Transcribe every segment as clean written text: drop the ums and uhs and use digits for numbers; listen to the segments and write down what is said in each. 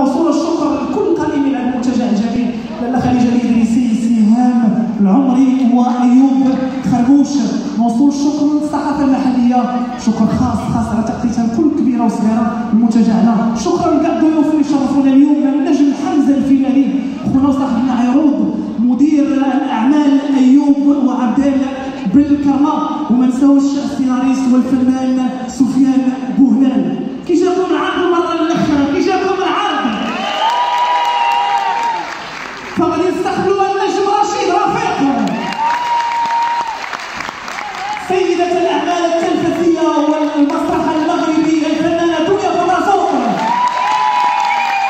موصول الشكر لكل قائمين على المنتجع الجميل، لاله خديجه الادريسي، سهام العمري وايوب خربوش. موصول الشكر للصحافه المحليه، شكر خاص على تغطيتها لكل كبيره وصغيره لمنتجعنا. شكرا لكاع الضيوف اللي شرفونا اليوم، النجم حمزه الفيلاني خونا وصاحبنا عروض، مدير الاعمال ايوب وعبدال بالكرمه، وما نساوش السيناريست والفنان سفيان بوهلال. كي جاكم العرض المره الاخرى؟ كي جاكم العرض؟ فغادي نستقبلوا النجم رشيد رفيق، سيدة الأعمال التلفزية والمسرح المغربي الفنانة دنيا بطرسوق،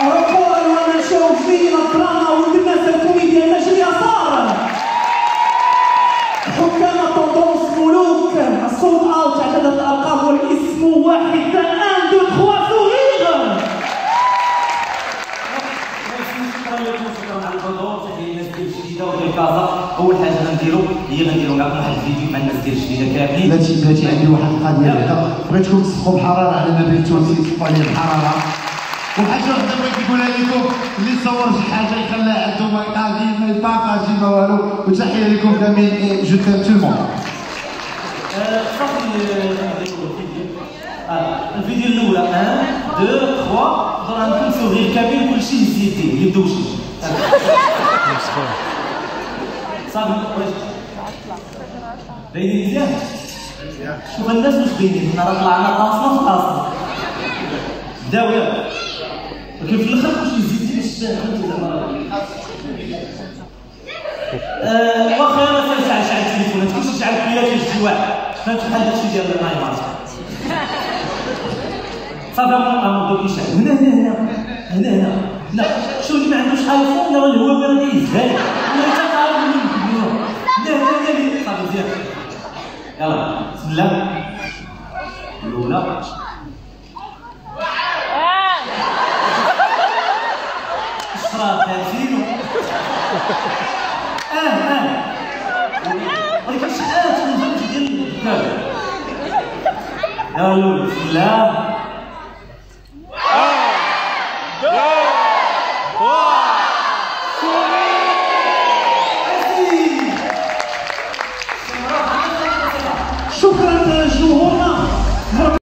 ركول ونشوف فينا الدراما والناس الكوميديا النجم يسار، حكام الطندوس ملوك الصوت اوت عدد الألقاب والاسم واحد ان دو تخوا سوغيغ. شكرا لكم، شكرا على الحضور. تحيه الناس ديال الجديده وديال كازا. اول حاجه غنديروا معكم واحد الفيديو مع الناس ديال الجديده كاملين. بلاتي عندي واحد القضيه بعدا بغيتكم تصفوا بحراره على ما بين التونسي، تصفوا عليه بحراره. وحاجه وحده بغيت نقولها لكم، اللي صور شي حاجه يخليها عنده ما يطاجي ما يبارطاجي ما والو. وتحيه لكم كاملين، جو تيم تو المون. صافي الفيديو الاولى 1 2 3 ضرب عندكم سوغير كامل كلشي يزيد يبداو شي صافي. باينين مزيان؟ شوف الناس واش باينين، حنا راه طلعنا قاصنا في قاصنا. بداو ياك، ولكن في الاخر كلشي يزيد باش فهمتوا زعما. واخا انا كنشعل التليفونات، كلشي يشعل فيا كيجي واحد، فهمت بحال داكشي ديال النايمات. صافي غنبداو كيشعل هنا لا شو اللي ما عندوش ايفون راه الهواء راه يزهق ولا انت عارف منين كبيرو هنا صافي مزيان. يلا بسم الله الاولى. الشراب 30 ولكن شحال تنزل ديال الكتاب. يلا الاولى بسم الله.